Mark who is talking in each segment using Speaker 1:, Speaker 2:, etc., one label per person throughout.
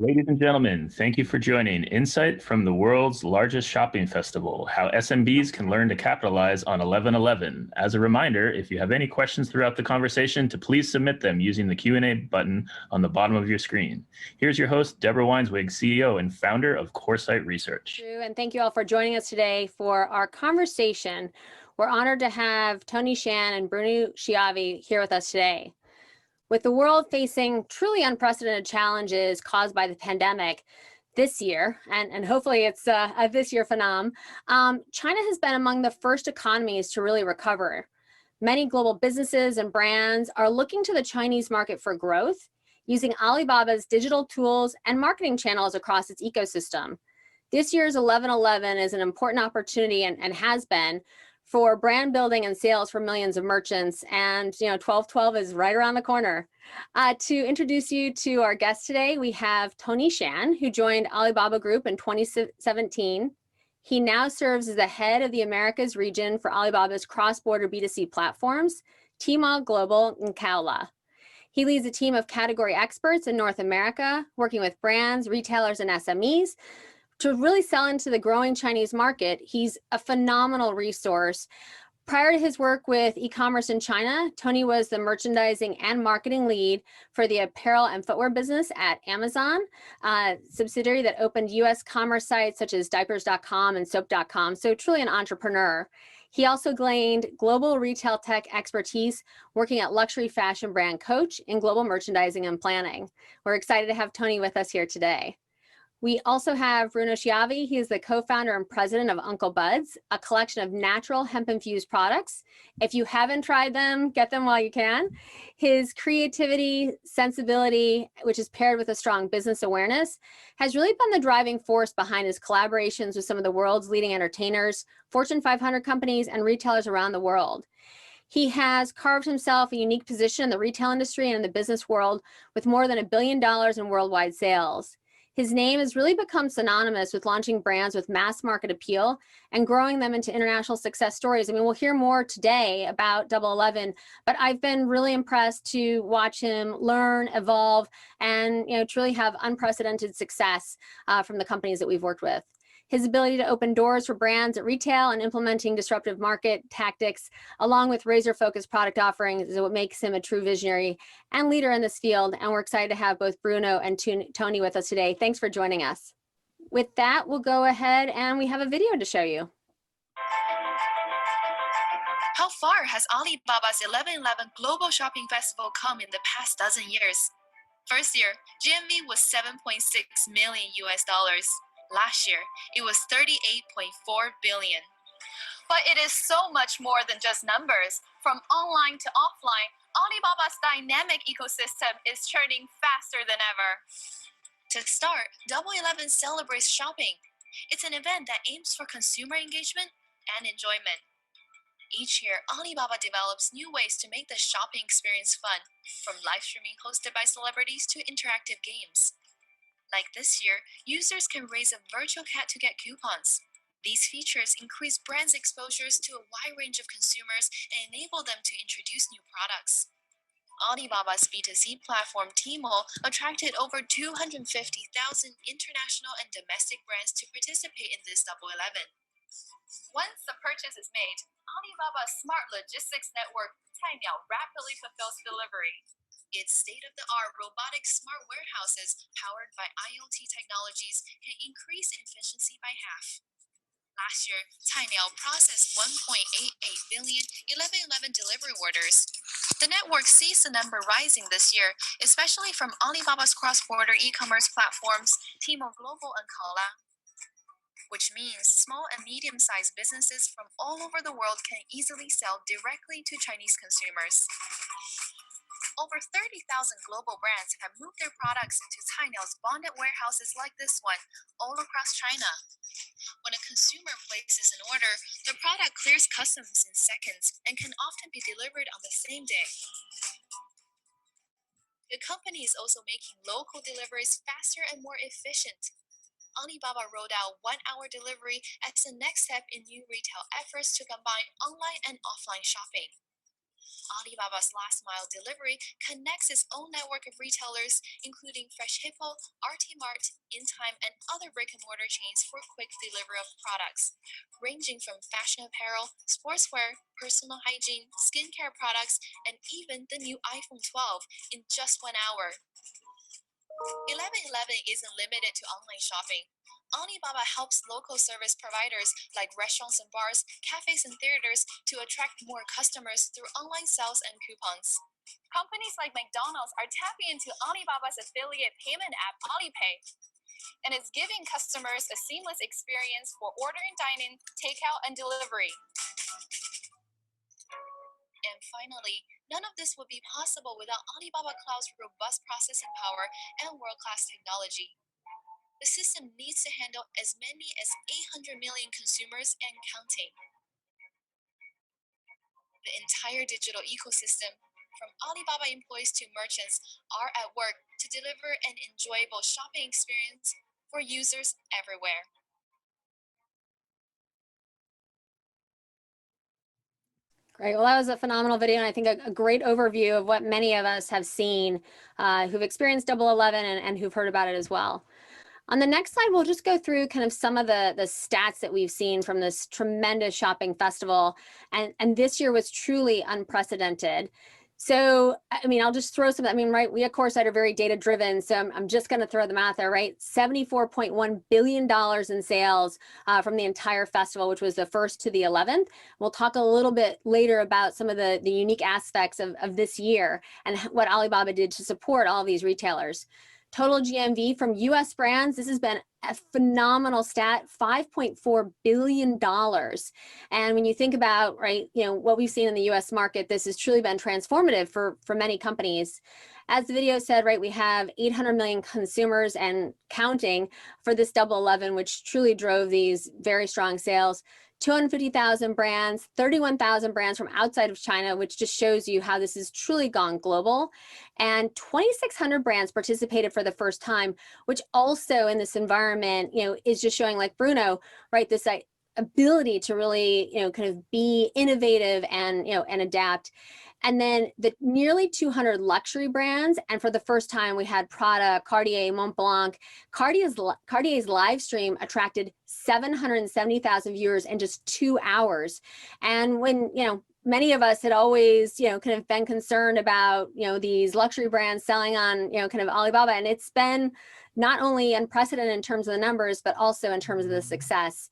Speaker 1: Ladies and gentlemen, thank you for joining Insight from the world's largest shopping festival, how SMBs can learn to capitalize on 11/11. As a reminder, if you have any questions throughout the conversation, to please submit them using the Q&A button on the bottom of your screen. Here's your host, Deborah Weinswig, CEO and founder of Coresight Research.
Speaker 2: And thank you all for joining us today for our conversation. We're honored to have Tony Shan and Bruno Shiavi here with us today. With the world facing truly unprecedented challenges caused by the pandemic this year, and hopefully it's a this year phenomenon, China has been among the first economies to really recover. Many global businesses and brands are looking to the Chinese market for growth, using Alibaba's digital tools and marketing channels across its ecosystem. This year's 11/11 is an important opportunity and has been for brand building and sales for millions of merchants. And 12/12 is right around the corner. To introduce you to our guest today, we have Tony Shan, who joined Alibaba Group in 2017. He now serves as the head of the Americas region for Alibaba's cross-border B2C platforms, Tmall Global and Kaola. He leads a team of category experts in North America, working with brands, retailers, and SMEs to really sell into the growing Chinese market. He's a phenomenal resource. Prior to his work with e-commerce in China, Tony was the merchandising and marketing lead for the apparel and footwear business at Amazon, a subsidiary that opened US commerce sites such as diapers.com and soap.com, so truly an entrepreneur. He also gained global retail tech expertise working at luxury fashion brand Coach in global merchandising and planning. We're excited to have Tony with us here today. We also have Bruno Shiavi. He is the co-founder and president of Uncle Bud's, a collection of natural hemp-infused products. If you haven't tried them, get them while you can. His creativity, sensibility, which is paired with a strong business awareness, has really been the driving force behind his collaborations with some of the world's leading entertainers, Fortune 500 companies, and retailers around the world. He has carved himself a unique position in the retail industry and in the business world with more than $1 billion in worldwide sales. His name has really become synonymous with launching brands with mass market appeal and growing them into international success stories. I mean, we'll hear more today about Double 11, but I've been really impressed to watch him learn, evolve, and truly have unprecedented success from the companies that we've worked with. His ability to open doors for brands at retail and implementing disruptive market tactics, along with razor-focused product offerings, is what makes him a true visionary and leader in this field. And we're excited to have both Bruno and Tony with us today. Thanks for joining us. With that, we'll go ahead and we have a video to show you.
Speaker 3: How far has Alibaba's 11/11 Global Shopping Festival come in the past dozen years? First year, GMV was $7.6 million. Last year, it was $38.4 billion. But it is so much more than just numbers. From online to offline, Alibaba's dynamic ecosystem is churning faster than ever. To start, Double 11 celebrates shopping. It's an event that aims for consumer engagement and enjoyment. Each year, Alibaba develops new ways to make the shopping experience fun, from live streaming hosted by celebrities to interactive games. Like this year, users can raise a virtual cat to get coupons. These features increase brands' exposures to a wide range of consumers and enable them to introduce new products. Alibaba's B2C platform Tmall attracted over 250,000 international and domestic brands to participate in this Double 11. Once the purchase is made, Alibaba's smart logistics network Tmall rapidly fulfills delivery. Its state-of-the-art robotic smart warehouses powered by IoT technologies can increase efficiency by half. Last year, Tmall processed 1.88 billion 11/11 delivery orders. The network sees the number rising this year, especially from Alibaba's cross-border e-commerce platforms Tmall Global and Kaola, which means small and medium-sized businesses from all over the world can easily sell directly to Chinese consumers. Over 30,000 global brands have moved their products into Tmall's bonded warehouses like this one, all across China. When a consumer places an order, the product clears customs in seconds and can often be delivered on the same day. The company is also making local deliveries faster and more efficient. Alibaba rolled out 1-hour delivery as the next step in new retail efforts to combine online and offline shopping. Alibaba's last mile delivery connects its own network of retailers, including Fresh Hippo, RT Mart, InTime, and other brick-and-mortar chains for quick delivery of products, ranging from fashion apparel, sportswear, personal hygiene, skincare products, and even the new iPhone 12 in just 1 hour. 1111 isn't limited to online shopping. Alibaba helps local service providers like restaurants and bars, cafes and theaters to attract more customers through online sales and coupons. Companies like McDonald's are tapping into Alibaba's affiliate payment app Alipay, and it's giving customers a seamless experience for ordering dining, takeout, and delivery. And finally, none of this would be possible without Alibaba Cloud's robust processing power and world-class technology. The system needs to handle as many as 800 million consumers and counting. The entire digital ecosystem, from Alibaba employees to merchants, are at work to deliver an enjoyable shopping experience for users everywhere.
Speaker 2: Great. Well, that was a phenomenal video, and I think a great overview of what many of us have seen who've experienced 1111 and who've heard about it as well. On the next slide, we'll just go through kind of some of the stats that we've seen from this tremendous shopping festival. And this year was truly unprecedented. So, I mean, I'll just throw some, I mean, right, we at Coresight are very data driven, so I'm just going to throw them out there, right? $74.1 billion in sales from the entire festival, which was the 1st to the 11th. We'll talk a little bit later about some of the unique aspects of this year and what Alibaba did to support all of these retailers. Total GMV from US brands, this has been a phenomenal stat, $5.4 billion. And when you think about, right, you know, what we've seen in the US market, this has truly been transformative for many companies. As the video said, right, we have 800 million consumers and counting for this 1111, which truly drove these very strong sales. 250,000 brands, 31,000 brands from outside of China, which just shows you how this has truly gone global. And 2,600 brands participated for the first time, which also in this environment, you know, is just showing, like Bruno, right, this ability to really, you know, kind of be innovative and, you know, and adapt. And then the nearly 200 luxury brands, and for the first time we had Prada, Cartier, Montblanc. Cartier's live stream attracted 770,000 viewers in just 2 hours. And when, you know, many of us had always, you know, kind of been concerned about, you know, these luxury brands selling on, you know, kind of Alibaba, and it's been not only unprecedented in terms of the numbers, but also in terms of the success.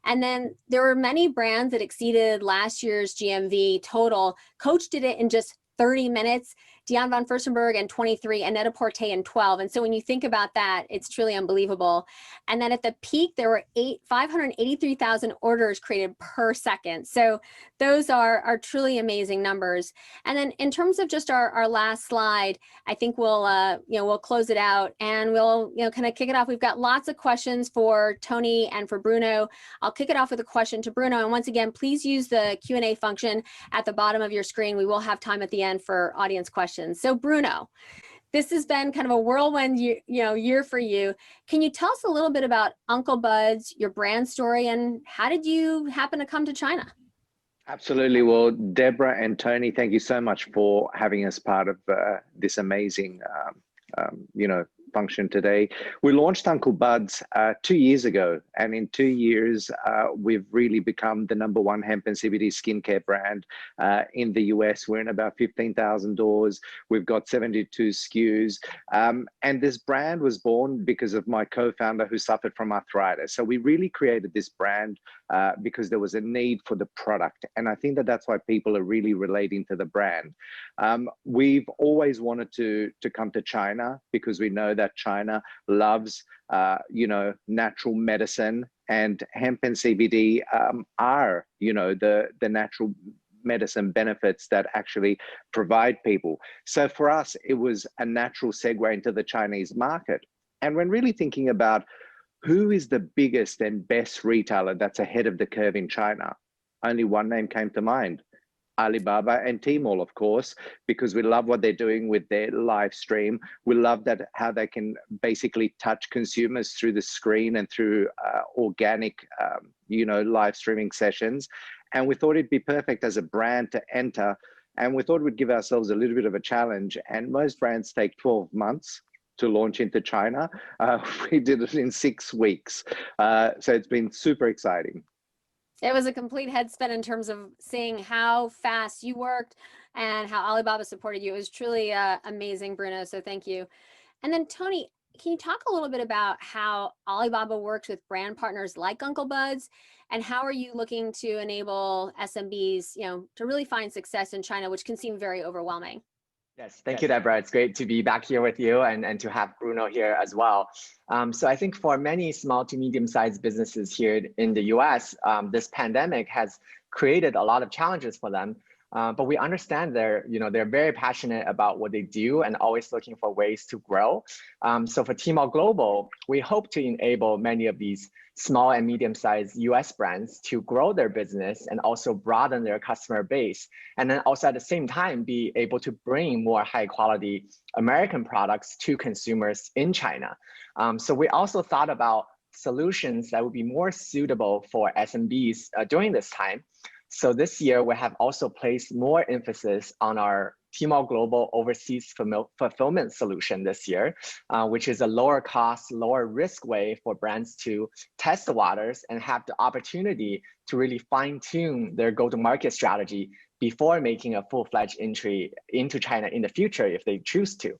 Speaker 2: And then there were many brands that exceeded last year's GMV total. Coach did it in just 30 minutes, Dion von Furstenberg in 23, and Net-a-Porter in 12. And so when you think about that, it's truly unbelievable. And then at the peak, there were 583,000 orders created per second. So those are truly amazing numbers. And then in terms of just our last slide, I think we'll you know, we'll close it out and we'll, you know, kind of kick it off. We've got lots of questions for Tony and for Bruno. I'll kick it off with a question to Bruno. And once again, please use the Q&A function at the bottom of your screen. We will have time at the end for audience questions. So Bruno, this has been kind of a whirlwind year for you. Can you tell us a little bit about Uncle Bud's, your brand story, and how did you happen to come to China?
Speaker 4: Absolutely. Well, Deborah and Tony, thank you so much for having us part of this amazing, you know, function today. We launched Uncle Bud's 2 years ago, and in 2 years, we've really become the #1 hemp and CBD skincare brand in the US. We're in about 15,000 doors. We've got 72 SKUs. And this brand was born because of my co-founder who suffered from arthritis. So we really created this brand because there was a need for the product. And I think that that's why people are really relating to the brand. We've always wanted to come to China because we know that China loves, you know, natural medicine, and hemp and CBD are, you know, the natural medicine benefits that actually provide people. So for us, it was a natural segue into the Chinese market. And when really thinking about who is the biggest and best retailer that's ahead of the curve in China, only one name came to mind: Alibaba and Tmall, of course, because we love what they're doing with their live stream. We love that how they can basically touch consumers through the screen and through organic, you know, live streaming sessions. And we thought it'd be perfect as a brand to enter And we thought we'd give ourselves a little bit of a challenge. And most brands take 12 months to launch into China. We did it in 6 weeks. So it's been super exciting.
Speaker 2: It was a complete head spin in terms of seeing how fast you worked and how Alibaba supported you. It was truly amazing, Bruno. So thank you. And then Tony, can you talk a little bit about how Alibaba works with brand partners like Uncle Bud's, and how are you looking to enable SMBs, to really find success in China, which can seem very overwhelming?
Speaker 5: Yes, thank you, Deborah. It's great to be back here with you and to have Bruno here as well. So I think for many small to medium-sized businesses here in the US, this pandemic has created a lot of challenges for them. But we understand they're very passionate about what they do and always looking for ways to grow. So for Tmall Global, we hope to enable many of these small and medium-sized US brands to grow their business and also broaden their customer base. And then also at the same time, be able to bring more high quality American products to consumers in China. So we also thought about solutions that would be more suitable for SMBs during this time. So this year, we have also placed more emphasis on our Tmall Global Overseas Fulfillment Solution this year, which is a lower cost, lower risk way for brands to test the waters and have the opportunity to really fine tune their go-to-market strategy before making a full-fledged entry into China in the future if they choose to.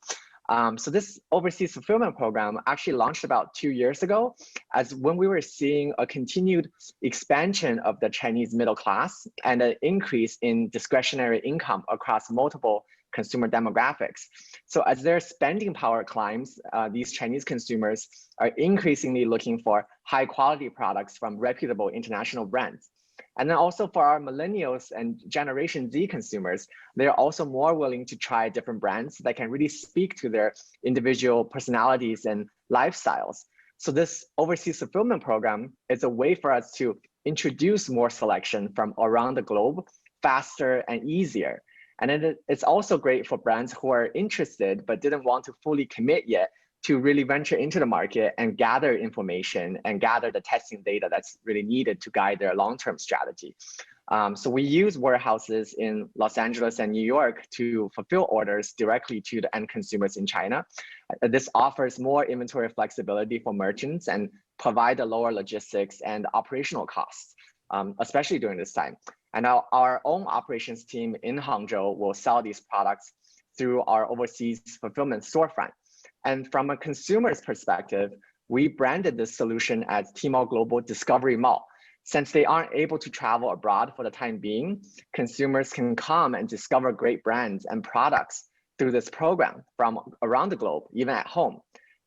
Speaker 5: So this overseas fulfillment program actually launched about 2 years ago, as when we were seeing a continued expansion of the Chinese middle class and an increase in discretionary income across multiple consumer demographics. So as their spending power climbs, these Chinese consumers are increasingly looking for high quality products from reputable international brands. And then also for our millennials and Generation Z consumers, they're also more willing to try different brands that can really speak to their individual personalities and lifestyles. So this overseas fulfillment program is a way for us to introduce more selection from around the globe faster and easier. And it's also great for brands who are interested but didn't want to fully commit yet to really venture into the market and gather information and gather the testing data that's really needed to guide their long-term strategy. So we use warehouses in Los Angeles and New York to fulfill orders directly to the end consumers in China. This offers more inventory flexibility for merchants and provide a lower logistics and operational costs, especially during this time. And our own operations team in Hangzhou will sell these products through our overseas fulfillment storefront. And from a consumer's perspective, we branded this solution as Tmall Global Discovery Mall. Since they aren't able to travel abroad for the time being, consumers can come and discover great brands and products through this program from around the globe, even at home.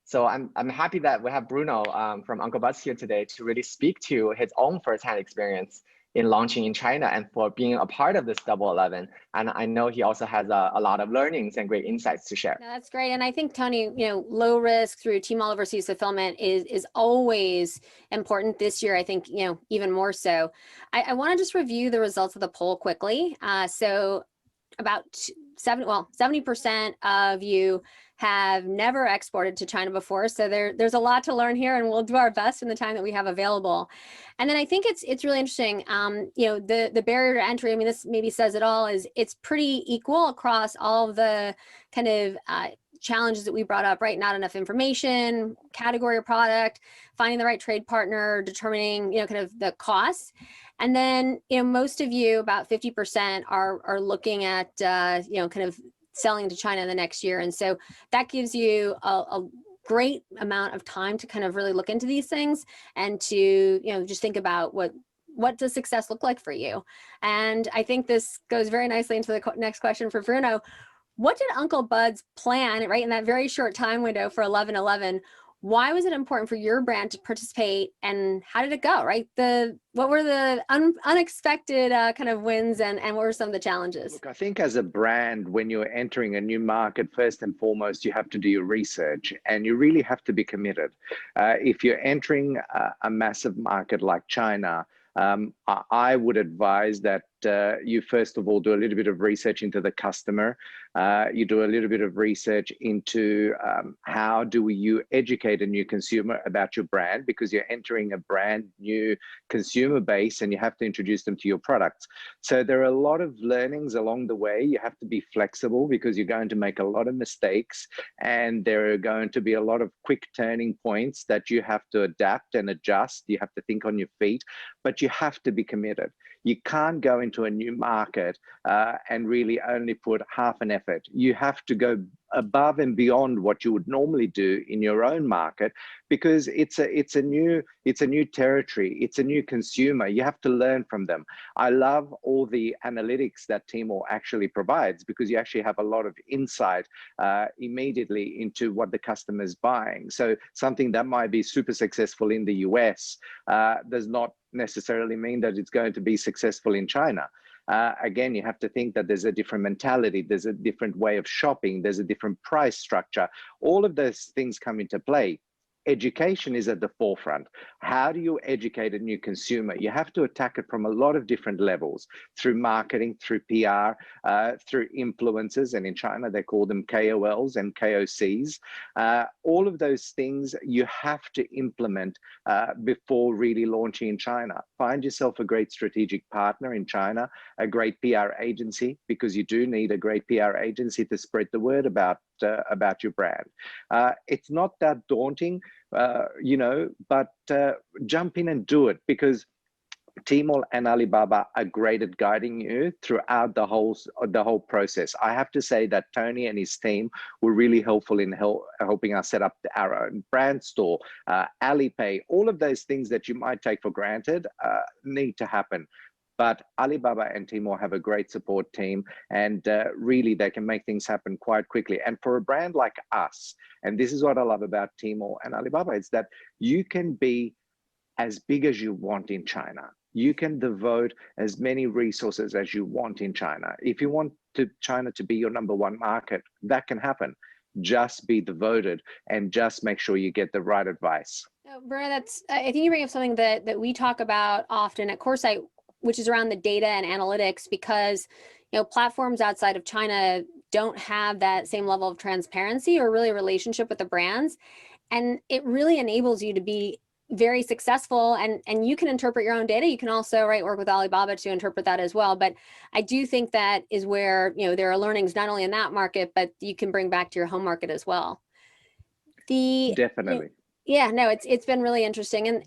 Speaker 5: So I'm happy that we have Bruno from Uncle Bud's here today to really speak to his own firsthand experience in launching in China and for being a part of this Double 11. And I know he also has a lot of learnings and great insights to share.
Speaker 2: No, that's great. And I think, Tony, low risk through Tmall Overseas Fulfillment is always important this year. I think, even more so. I want to just review the results of the poll quickly. So about 70% of you have never exported to China before. So there's a lot to learn here, and we'll do our best in the time that we have available. And then I think it's really interesting, the barrier to entry, I mean, this maybe says it all, is it's pretty equal across all of the kind of challenges that we brought up, right? Not enough information, category of product, finding the right trade partner, determining, kind of the costs. And then, most of you, about 50%, are looking at, kind of selling to China in the next year. And so that gives you a great amount of time to kind of really look into these things and to, just think about what does success look like for you. And I think this goes very nicely into the next question for Bruno. What did Uncle Bud's plan, right, in that very short time window for 11/11? Why was it important for your brand to participate, and how did it go, right? What were the unexpected kind of wins, and what were some of the challenges?
Speaker 4: Look, I think as a brand, when you're entering a new market, first and foremost, you have to do your research, and you really have to be committed. If you're entering a massive market like China, I would advise that you first of all do a little bit of research into the customer. You do a little bit of research into how do you educate a new consumer about your brand, because you're entering a brand new consumer base and you have to introduce them to your products. So there are a lot of learnings along the way. You have to be flexible because you're going to make a lot of mistakes, and there are going to be a lot of quick turning points that you have to adapt and adjust. You have to think on your feet, but you have to be committed. You can't go into a new market and really only put half an effort. You have to go above and beyond what you would normally do in your own market, because it's a new territory. It's a new consumer. You have to learn from them. I love all the analytics that Tmall actually provides, because you actually have a lot of insight immediately into what the customer is buying. So something that might be super successful in the US does not necessarily mean that it's going to be successful in China. Again, you have to think that there's a different mentality, there's a different way of shopping, there's a different price structure. All of those things come into play. Education is at the forefront. How do you educate a new consumer? You have to attack it from a lot of different levels, through marketing, through PR, through influencers, and in China they call them KOLs and KOCs. All of those things you have to implement before really launching in China. Find yourself a great strategic partner in China, a great PR agency, because you do need a great PR agency to spread the word about your brand. It's not that daunting, but jump in and do it, because Tmall and Alibaba are great at guiding you throughout the whole process. I have to say that Tony and his team were really helpful in helping us set up our own brand store, Alipay. All of those things that you might take for granted need to happen. But Alibaba and Tmall have a great support team, and really they can make things happen quite quickly. And for a brand like us, and this is what I love about Tmall and Alibaba, is that you can be as big as you want in China. You can devote as many resources as you want in China. If you want China to be your #1 market, that can happen. Just be devoted and just make sure you get the right advice.
Speaker 2: Bruno, I think you bring up something that we talk about often at Coresight, which is around the data and analytics, because platforms outside of China don't have that same level of transparency or really relationship with the brands, and it really enables you to be very successful, and you can interpret your own data. You can also work with Alibaba to interpret that as well. But I do think that is where there are learnings not only in that market, but you can bring back to your home market as well.
Speaker 4: Definitely.
Speaker 2: Yeah, no, it's been really interesting.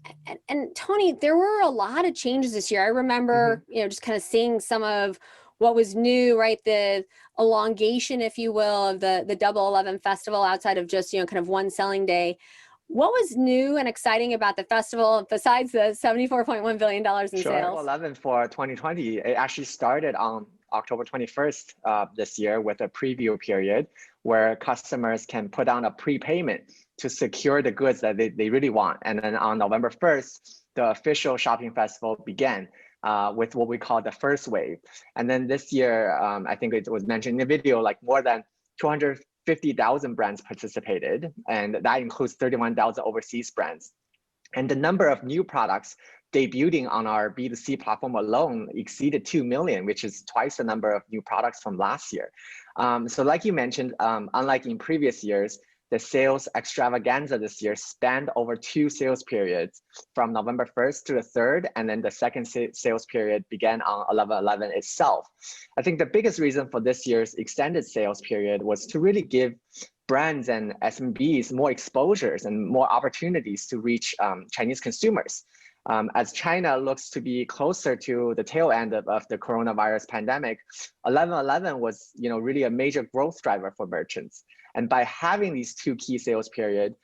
Speaker 2: And Tony, there were a lot of changes this year. I remember, just kind of seeing some of what was new, right? The elongation, if you will, of the Double 11 festival outside of just, kind of one selling day. What was new and exciting about the festival besides the $74.1 billion in sales?
Speaker 5: Double 11 for 2020, it actually started on October 21st this year with a preview period where customers can put down a prepayment to secure the goods that they really want. And then on November 1st, the official shopping festival began with what we call the first wave. And then this year, I think it was mentioned in the video, like more than 250,000 brands participated, and that includes 31,000 overseas brands. And the number of new products debuting on our B2C platform alone exceeded 2 million, which is twice the number of new products from last year. So like you mentioned, unlike in previous years, the sales extravaganza this year spanned over 2 sales periods, from November 1st to the 3rd, and then the second sales period began on 11/11 itself. I think the biggest reason for this year's extended sales period was to really give brands and SMBs more exposures and more opportunities to reach Chinese consumers. As China looks to be closer to the tail end of the coronavirus pandemic, 11/11 was really a major growth driver for merchants. And by having these 2 key sales periods,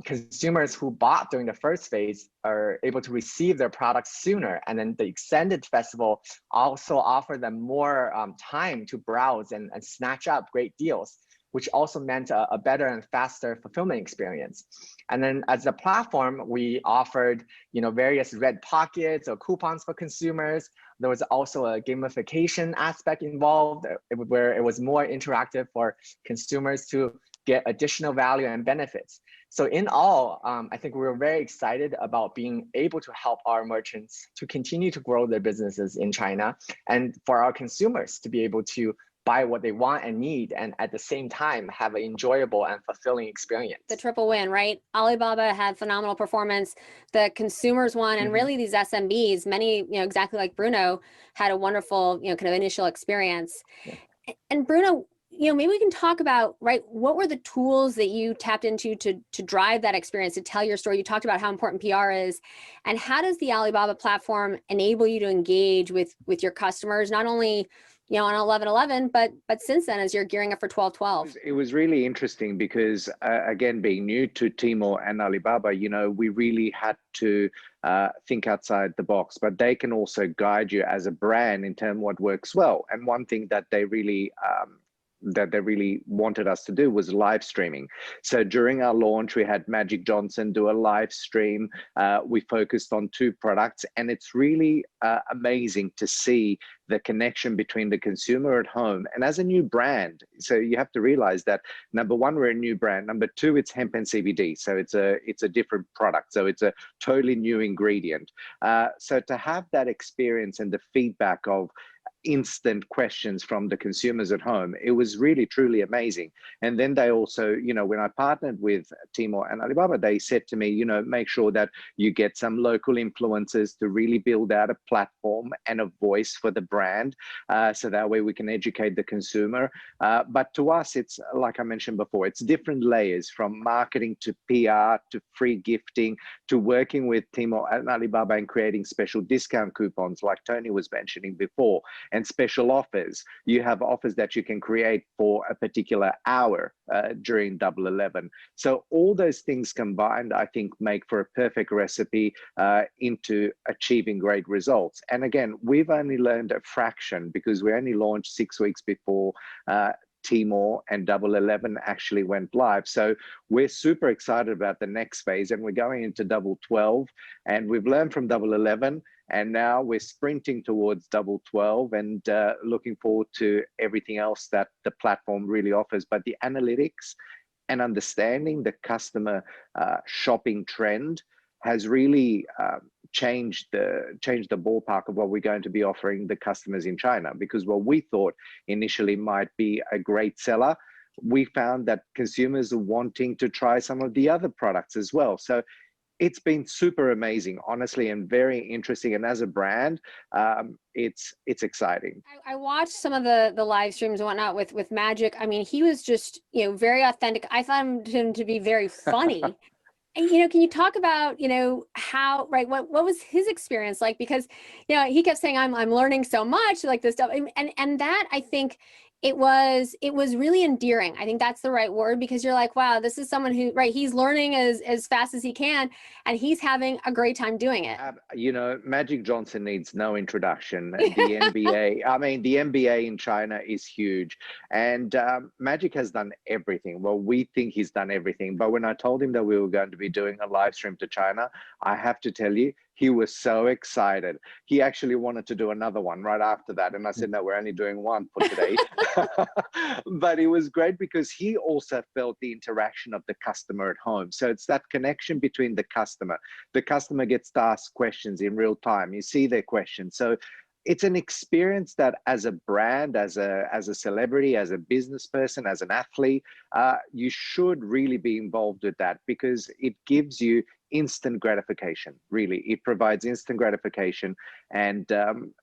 Speaker 5: consumers who bought during the first phase are able to receive their products sooner. And then the extended festival also offered them more time to browse and snatch up great deals, which also meant a better and faster fulfillment experience. And then as a platform, we offered various red pockets or coupons for consumers. There was also a gamification aspect involved where it was more interactive for consumers to get additional value and benefits. So in all, I think we're very excited about being able to help our merchants to continue to grow their businesses in China, and for our consumers to be able to buy what they want and need, and at the same time have an enjoyable and fulfilling experience.
Speaker 2: The triple win, right? Alibaba had phenomenal performance. The consumers won, and really these SMBs, many, exactly like Bruno, had a wonderful, kind of initial experience. Yeah. And Bruno, maybe we can talk about, right, what were the tools that you tapped into to drive that experience, to tell your story? You talked about how important PR is, and how does the Alibaba platform enable you to engage with your customers, not only on 11/11, but since then, as you're gearing up for 12/12?
Speaker 4: It was really interesting because, again, being new to Tmall and Alibaba, we really had to think outside the box, but they can also guide you as a brand in terms of what works well. And one thing that they really wanted us to do was live streaming. So during our launch, we had Magic Johnson do a live stream. We focused on 2 products, and it's really amazing to see the connection between the consumer at home and as a new brand. So you have to realize that, number one, we're a new brand. Number two, it's hemp and CBD. So it's a different product. So it's a totally new ingredient. So to have that experience and the feedback of instant questions from the consumers at home, it was really, truly amazing. And then they also, when I partnered with Tmall and Alibaba, they said to me, make sure that you get some local influencers to really build out a platform and a voice for the brand. So that way we can educate the consumer. But to us, it's like I mentioned before, it's different layers, from marketing to PR to free gifting to working with Tmall and Alibaba and creating special discount coupons like Tony was mentioning before, and special offers. You have offers that you can create for a particular hour during 11/11. So all those things combined, I think, make for a perfect recipe into achieving great results. And again, we've only learned a fraction because we only launched 6 weeks before Tmall and 11/11 actually went live. So we're super excited about the next phase, and we're going into 12/12, and we've learned from 11/11, and now we're sprinting towards 12/12 and looking forward to everything else that the platform really offers. But the analytics and understanding the customer shopping trend has really changed the ballpark of what we're going to be offering the customers in China. Because what we thought initially might be a great seller, we found that consumers are wanting to try some of the other products as well. So it's been super amazing, honestly, and very interesting. And as a brand, it's exciting.
Speaker 2: I watched some of the live streams and whatnot with Magic. I mean, he was just, very authentic. I found him to be very funny. And, can you talk about, how, right, what was his experience like? Because, he kept saying, I'm learning so much, like this stuff. And that, I think, it was really endearing. I think that's the right word, because you're like, wow, this is someone who, right, he's learning as fast as he can, and he's having a great time doing it.
Speaker 4: Magic Johnson needs no introduction. The NBA, the NBA in China is huge, and Magic has done everything. Well, we think he's done everything, but when I told him that we were going to be doing a live stream to China, I have to tell you, he was so excited. He actually wanted to do another one right after that. And I said, no, we're only doing one for today. But it was great because he also felt the interaction of the customer at home. So it's that connection between the customer. The customer gets to ask questions in real time. You see their questions. So it's an experience that, as a brand, as a celebrity, as a business person, as an athlete, you should really be involved with that, because it gives you instant gratification. Really, it provides instant gratification, and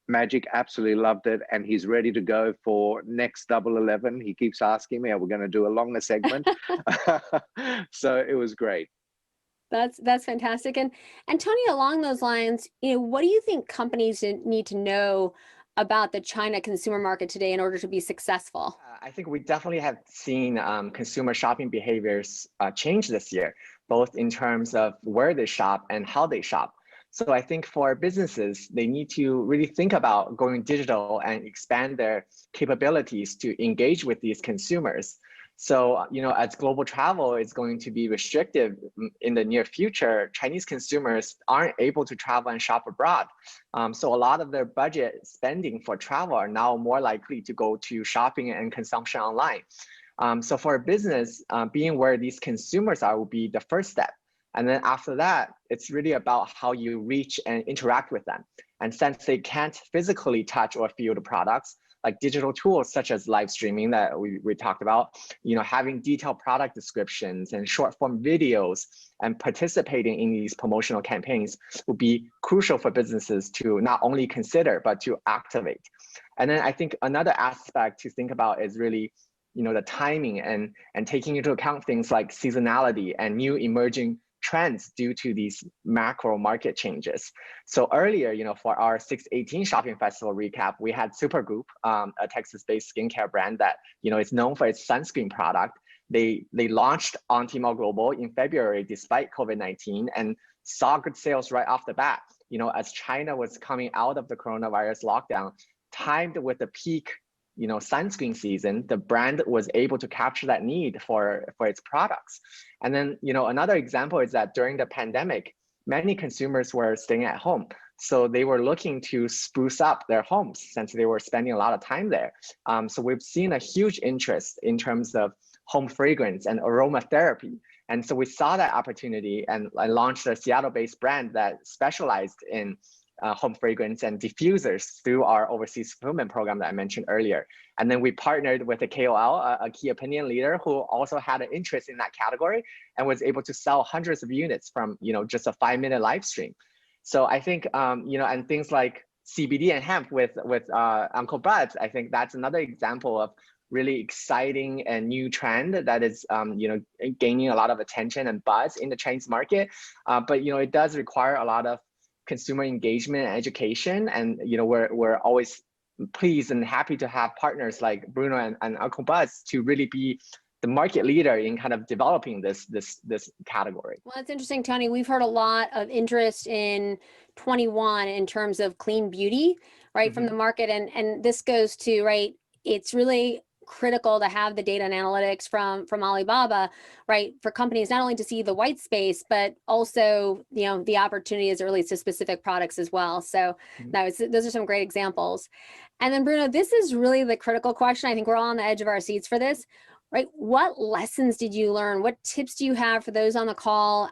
Speaker 4: Magic absolutely loved it, and he's ready to go for next 11/11. He keeps asking me, are we going to do a longer segment? So it was great.
Speaker 2: That's fantastic. And Tony, along those lines, what do you think companies need to know about the China consumer market today in order to be successful?
Speaker 5: I think we definitely have seen consumer shopping behaviors change this year, both in terms of where they shop and how they shop. So I think for businesses, they need to really think about going digital and expand their capabilities to engage with these consumers. So, as global travel is going to be restrictive in the near future, Chinese consumers aren't able to travel and shop abroad. So a lot of their budget spending for travel are now more likely to go to shopping and consumption online. So for a business, being where these consumers are will be the first step. And then after that, it's really about how you reach and interact with them. And since they can't physically touch or feel the products, like digital tools such as live streaming that we talked about, having detailed product descriptions and short form videos and participating in these promotional campaigns will be crucial for businesses to not only consider, but to activate. And then I think another aspect to think about is really the timing and taking into account things like seasonality and new emerging trends due to these macro market changes. So earlier, for our 618 Shopping Festival recap, we had Supergoop, a Texas-based skincare brand that is known for its sunscreen product. They launched on Tmall Global in February despite COVID-19 and saw good sales right off the bat. As China was coming out of the coronavirus lockdown, timed with the peak sunscreen season, the brand was able to capture that need for its products. And then, another example is that during the pandemic, many consumers were staying at home. So they were looking to spruce up their homes since they were spending a lot of time there. So we've seen a huge interest in terms of home fragrance and aromatherapy. And so we saw that opportunity and I launched a Seattle-based brand that specialized in home fragrance and diffusers through our overseas fulfillment program that I mentioned earlier. And then we partnered with a Kaola, a key opinion leader who also had an interest in that category and was able to sell hundreds of units from just a 5-minute live stream. So I think and things like CBD and hemp with Uncle Bud's, I think that's another example of really exciting and new trend that is gaining a lot of attention and buzz in the Chinese market. But it does require a lot of consumer engagement and education, and we're always pleased and happy to have partners like Bruno and Uncle Bud's to really be the market leader in kind of developing this category.
Speaker 2: Well, that's interesting, Tony. We've heard a lot of interest in 21 in terms of clean beauty, right, from the market, and this goes to, right, it's really critical to have the data and analytics from Alibaba, right, for companies not only to see the white space, but also the opportunity as it relates to specific products as well. So those are some great examples. And then Bruno, this is really the critical question. I think we're all on the edge of our seats for this, right? What lessons did you learn? What tips do you have for those on the call,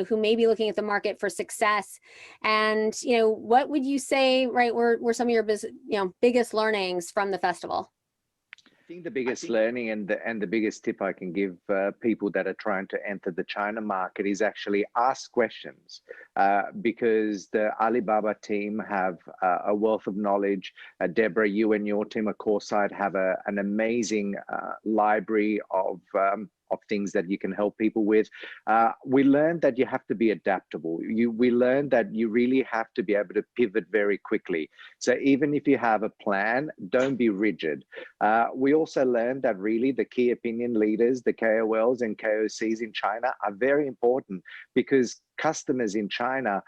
Speaker 2: who may be looking at the market for success? And what would you say, right, were some of your biggest learnings from the festival?
Speaker 4: I think the biggest learning and the biggest tip I can give people that are trying to enter the China market is actually ask questions, because the Alibaba team have a wealth of knowledge. Deborah, you and your team at Coresight have an amazing library of things that you can help people with. We learned that you have to be adaptable. We learned that you really have to be able to pivot very quickly. So even if you have a plan, don't be rigid. We also learned that really the key opinion leaders, the KOLs and KOCs in China are very important, because customers in China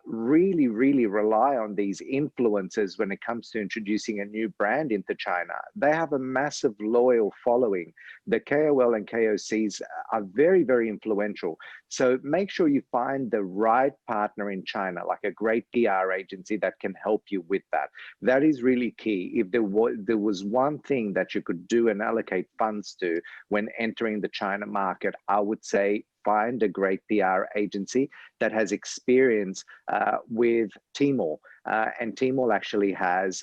Speaker 4: really, really rely on these influencers when it comes to introducing a new brand into China. They have a massive loyal following. The KOL and KOCs are very, very influential. So make sure you find the right partner in China, like a great PR agency that can help you with that. That is really key. If there was one thing that you could do and allocate funds to when entering the China market, I would say find a great PR agency that has experience with Tmall. And Tmall actually has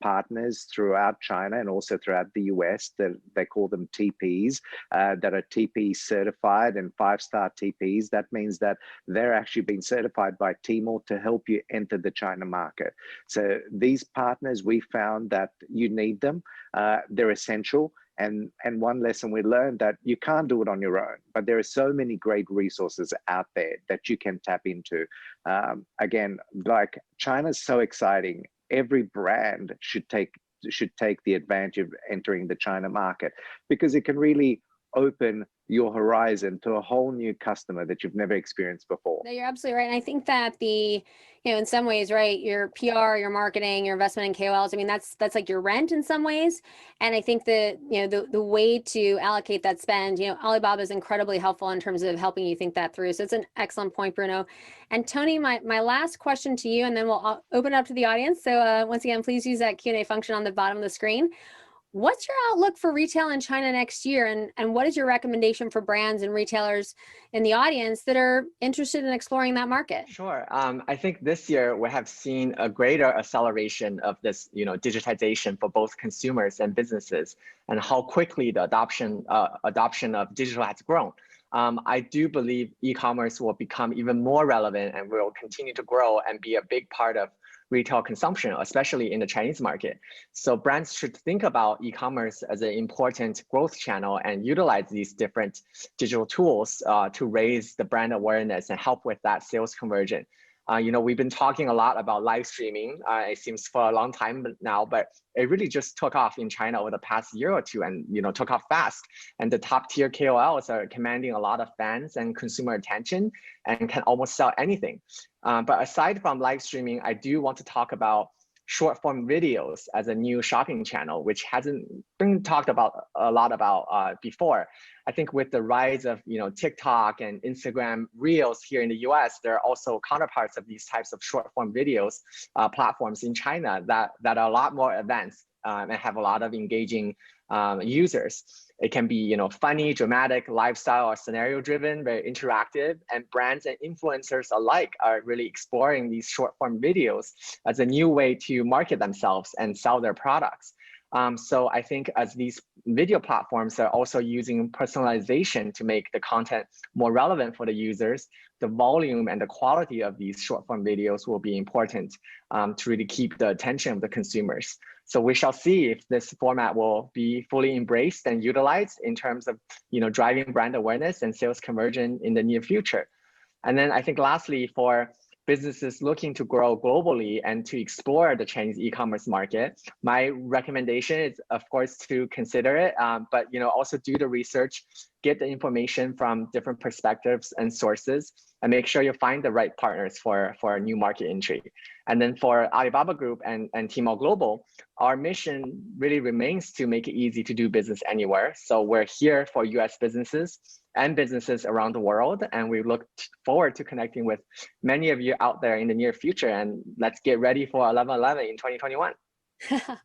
Speaker 4: partners throughout China and also throughout the US that they call them TPs, that are TP certified and 5-star TPs. That means that they're actually being certified by Tmall to help you enter the China market. So these partners, we found that you need them. They're essential. And one lesson we learned, that you can't do it on your own, but there are so many great resources out there that you can tap into. Again, like China's so exciting. Every brand should take the advantage of entering the China market, because it can really open your horizon to a whole new customer that you've never experienced before.
Speaker 2: No, you're absolutely right. And I think that in some ways, right, your PR, your marketing, your investment in KOLs, I mean, that's like your rent in some ways. And I think that, the way to allocate that spend, Alibaba is incredibly helpful in terms of helping you think that through. So it's an excellent point, Bruno. And Tony, my last question to you, and then we'll open it up to the audience. So once again, please use that Q&A function on the bottom of the screen. What's your outlook for retail in China next year? And what is your recommendation for brands and retailers in the audience that are interested in exploring that market?
Speaker 5: Sure. I think this year we have seen a greater acceleration of this, digitization for both consumers and businesses, and how quickly the adoption of digital has grown. I do believe e-commerce will become even more relevant and will continue to grow and be a big part of retail consumption, especially in the Chinese market. So brands should think about e-commerce as an important growth channel and utilize these different digital tools to raise the brand awareness and help with that sales conversion. We've been talking a lot about live streaming, it seems for a long time now, but it really just took off in China over the past year or two and, took off fast. And the top tier KOLs are commanding a lot of fans and consumer attention and can almost sell anything. But aside from live streaming, I do want to talk about short form videos as a new shopping channel, which hasn't been talked about a lot about before. I think with the rise of TikTok and Instagram Reels here in the US, there are also counterparts of these types of short form videos platforms in China that are a lot more advanced and have a lot of engaging users. It can be funny, dramatic, lifestyle or scenario driven, very interactive, and brands and influencers alike are really exploring these short form videos as a new way to market themselves and sell their products. So I think as these video platforms are also using personalization to make the content more relevant for the users, the volume and the quality of these short form videos will be important to really keep the attention of the consumers. So we shall see if this format will be fully embraced and utilized in terms of driving brand awareness and sales conversion in the near future. And then I think lastly, for businesses looking to grow globally and to explore the Chinese e-commerce market, my recommendation is, of course, to consider it, but also do the research, get the information from different perspectives and sources, and make sure you find the right partners for a new market entry. And then for Alibaba Group and Tmall Global, our mission really remains to make it easy to do business anywhere. So we're here for US businesses and businesses around the world, and we look forward to connecting with many of you out there in the near future. And let's get ready for 11/11 in 2021.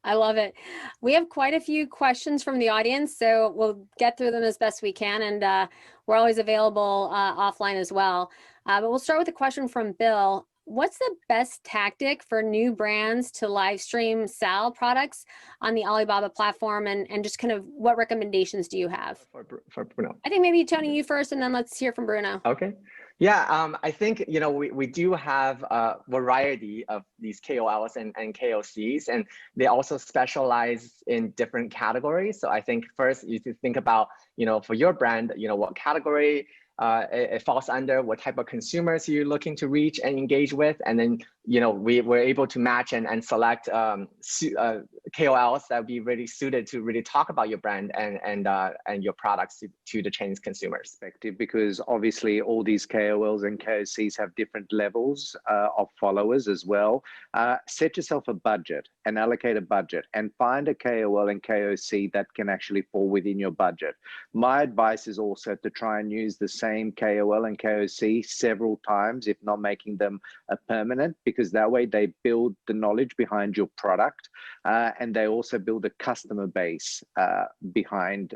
Speaker 2: I love it. We have quite a few questions from the audience, so we'll get through them as best we can, and we're always available offline as well. But we'll start with a question from Bill. What's the best tactic for new brands to live stream sell products on the Alibaba platform, and just kind of what recommendations do you have?
Speaker 5: For Bruno.
Speaker 2: I think maybe Tony, you first, and then let's hear from Bruno.
Speaker 5: Okay. Yeah, I think we do have a variety of these KOLs and KOCs, and they also specialize in different categories. So I think first you should think about for your brand, what category it falls under, what type of consumers you're looking to reach and engage with, and then we were able to match and select KOLs that would be really suited to really talk about your brand and your products to the Chinese consumers.
Speaker 4: Because obviously all these KOLs and KOCs have different levels of followers as well. Set yourself a budget and allocate a budget and find a KOL and KOC that can actually fall within your budget. My advice is also to try and use the same KOL and KOC several times, if not making them a permanent, because that way they build the knowledge behind your product and they also build a customer base behind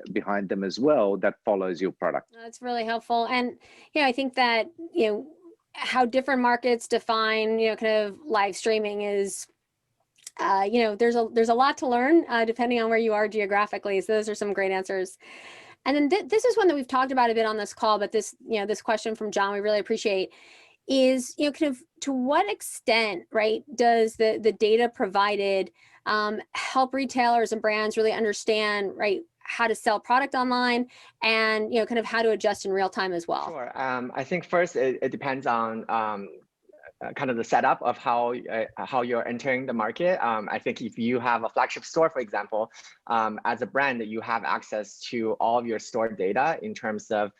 Speaker 4: them as well that follows your product.
Speaker 2: That's really helpful. And I think that how different markets define kind of live streaming is there's a lot to learn depending on where you are geographically. So those are some great answers. And then this is one that we've talked about a bit on this call, but this this question from John we really appreciate is kind of to what extent, right, does the data provided help retailers and brands really understand, right, how to sell product online and kind of how to adjust in real time as well?
Speaker 5: Sure. I think first it depends on kind of the setup of how you're entering the market. I think if you have a flagship store, for example, as a brand, you have access to all of your store data in terms of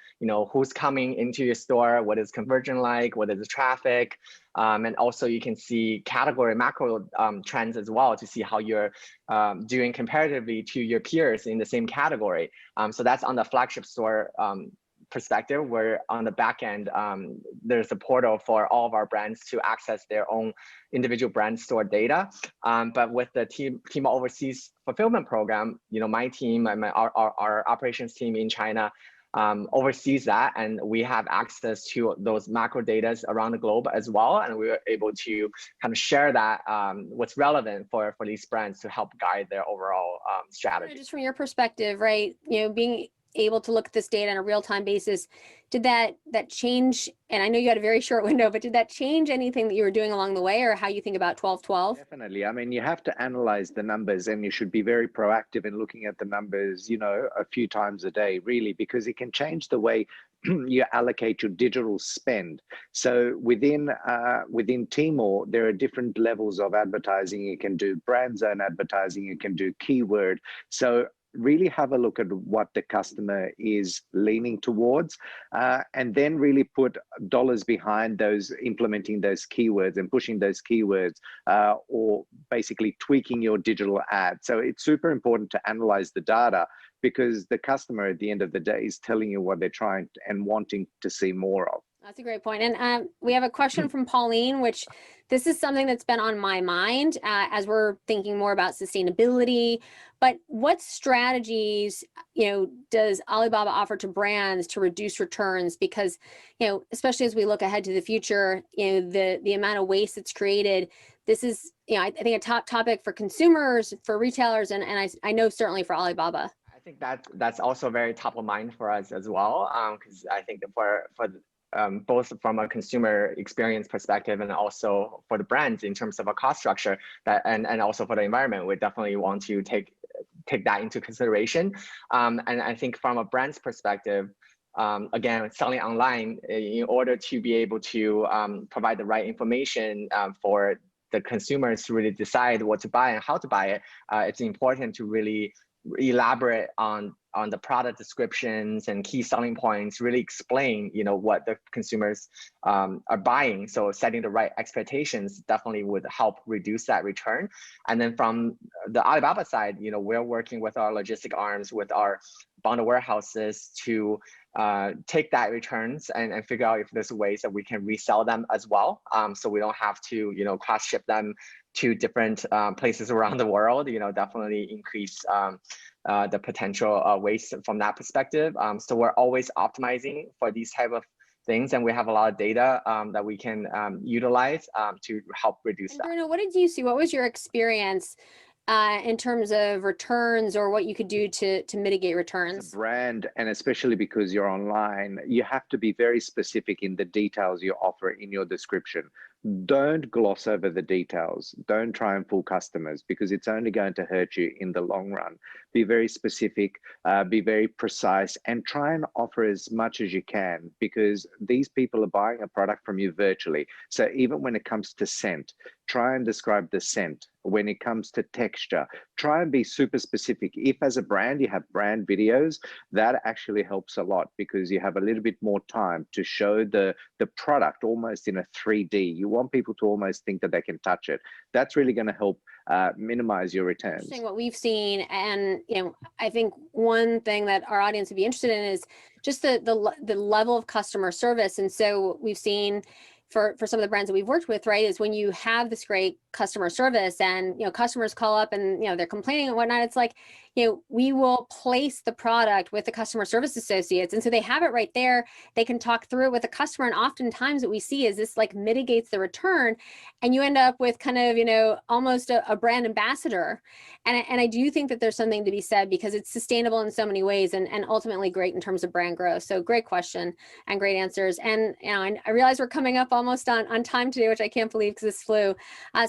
Speaker 5: who's coming into your store, what is conversion like, what is the traffic, and also you can see category macro trends as well to see how you're doing comparatively to your peers in the same category. So that's on the flagship store perspective, where on the back end, there's a portal for all of our brands to access their own individual brand store data. But with the Tmall Overseas Fulfillment Program, my team and our operations team in China oversees that, and we have access to those macro data around the globe as well, and we are able to kind of share that what's relevant for these brands to help guide their overall strategy.
Speaker 2: Just from your perspective, right? Being able to look at this data on a real-time basis, did that change? And I know you had a very short window, but did that change anything that you were doing along the way, or how you think about 12/12?
Speaker 4: Definitely. I mean, you have to analyze the numbers, and you should be very proactive in looking at the numbers, a few times a day, really, because it can change the way you allocate your digital spend. So within Tmall, there are different levels of advertising. You can do brand zone advertising, you can do keyword. So really have a look at what the customer is leaning towards, and then really put dollars behind those, implementing those keywords and pushing those keywords, or basically tweaking your digital ad. So it's super important to analyze the data, because the customer at the end of the day is telling you what they're trying and wanting to see more of.
Speaker 2: That's a great point. And we have a question from Pauline, which this is something that's been on my mind as we're thinking more about sustainability. But what strategies, does Alibaba offer to brands to reduce returns? Because, especially as we look ahead to the future, the amount of waste that's created, this is, I think a top topic for consumers, for retailers, and I know certainly for Alibaba.
Speaker 5: I think that's also very top of mind for us as well, because I think that for both from a consumer experience perspective and also for the brands in terms of a cost structure, that and also for the environment, we definitely want to take that into consideration. And I think from a brand's perspective, again, selling online, in order to be able to provide the right information for the consumers to really decide what to buy and how to buy it, it's important to really elaborate on the product descriptions and key selling points, really explain, what the consumers are buying. So setting the right expectations definitely would help reduce that return. And then from the Alibaba side, we're working with our logistic arms, with our bundle warehouses to take that returns and figure out if there's ways that we can resell them as well. So we don't have to, cross ship them to different places around the world, definitely increase the potential waste from that perspective. So we're always optimizing for these type of things, and we have a lot of data that we can utilize to help reduce that.
Speaker 2: Bruno, what did you see? What was your experience in terms of returns, or what you could do to mitigate returns?
Speaker 4: As a brand, and especially because you're online, you have to be very specific in the details you offer in your description. Don't gloss over the details. Don't try and fool customers, because it's only going to hurt you in the long run. Be very specific, be very precise, and try and offer as much as you can, because these people are buying a product from you virtually. So even when it comes to scent, try and describe the scent. When it comes to texture, try and be super specific. If as a brand you have brand videos, that actually helps a lot, because you have a little bit more time to show the product almost in a 3D. You want people to almost think that they can touch it. That's really going to help minimize your returns.
Speaker 2: Interesting what we've seen, and I think one thing that our audience would be interested in is just the level of customer service. And so we've seen for some of the brands that we've worked with, right, is when you have this great customer service and customers call up and they're complaining and whatnot, it's like we will place the product with the customer service associates, and so they have it right there. They can talk through it with the customer, and oftentimes what we see is this like mitigates the return, and you end up with kind of almost a brand ambassador. And I do think that there's something to be said, because it's sustainable in so many ways, and ultimately great in terms of brand growth. So great question and great answers. And I realize we're coming up almost on time today, which I can't believe because this flew.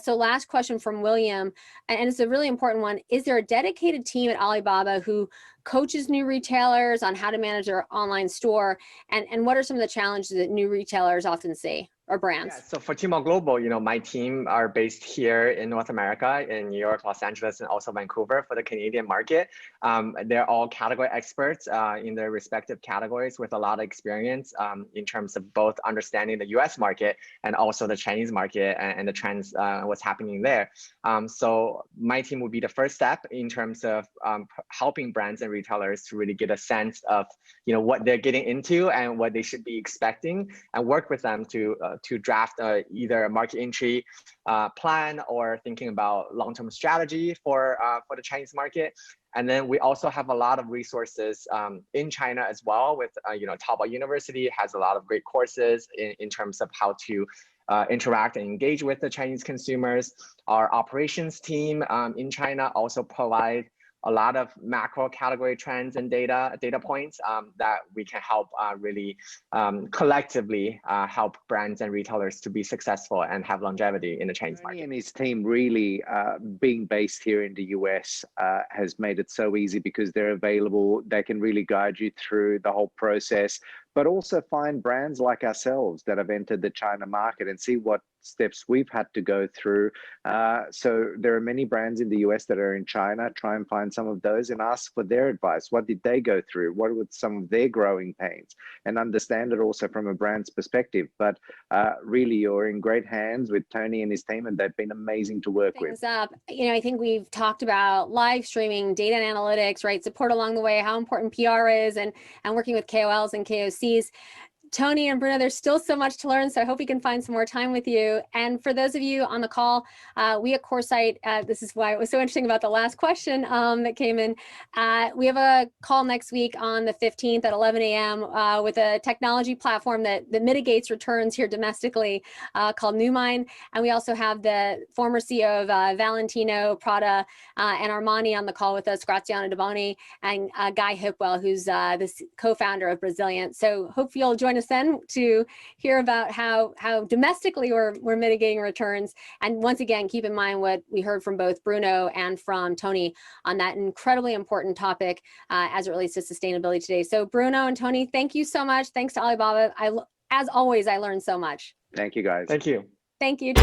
Speaker 2: So last question from William, and it's a really important one. Is there a dedicated team at Alibaba who coaches new retailers on how to manage their online store? And what are some of the challenges that new retailers often see? brands?
Speaker 5: Yeah, so for Tmall Global, my team are based here in North America, in New York, Los Angeles, and also Vancouver for the Canadian market. They're all category experts in their respective categories with a lot of experience in terms of both understanding the US market and also the Chinese market and the trends, what's happening there. So my team will be the first step in terms of helping brands and retailers to really get a sense of what they're getting into and what they should be expecting, and work with them to draft either a market entry plan or thinking about long-term strategy for the Chinese market. And then we also have a lot of resources in China as well with, Taobao University has a lot of great courses in terms of how to interact and engage with the Chinese consumers. Our operations team in China also provide a lot of macro category trends and data points that we can help really collectively help brands and retailers to be successful and have longevity in the Chinese market.
Speaker 4: And his team really being based here in the US has made it so easy because they're available. They can really guide you through the whole process, but also find brands like ourselves that have entered the China market and see what steps we've had to go through. So there are many brands in the US that are in China. Try and find some of those and ask for their advice. What did they go through? What were some of their growing pains? And understand it also from a brand's perspective. But really, you're in great hands with Tony and his team, and they've been amazing to work with.
Speaker 2: Up. I think we've talked about live streaming, data and analytics, right? Support along the way, how important PR is, and working with KOLs and KOCs. Tony and Bruno, there's still so much to learn, so I hope we can find some more time with you. And for those of you on the call, we at Coresight, this is why it was so interesting about the last question that came in. We have a call next week on the 15th at 11 a.m. With a technology platform that mitigates returns here domestically called Newmine. And we also have the former CEO of Valentino, Prada, and Armani on the call with us, Graziano Deboni, and Guy Hipwell, who's the co-founder of Brazilian. So hope you'll join us then to hear about how domestically we're mitigating returns. And once again, keep in mind what we heard from both Bruno and from Tony on that incredibly important topic as it relates to sustainability today. So Bruno and Tony, thank you so much. Thanks to Alibaba. As always, I learned so much.
Speaker 4: Thank you, guys.
Speaker 5: Thank you.
Speaker 2: Thank you.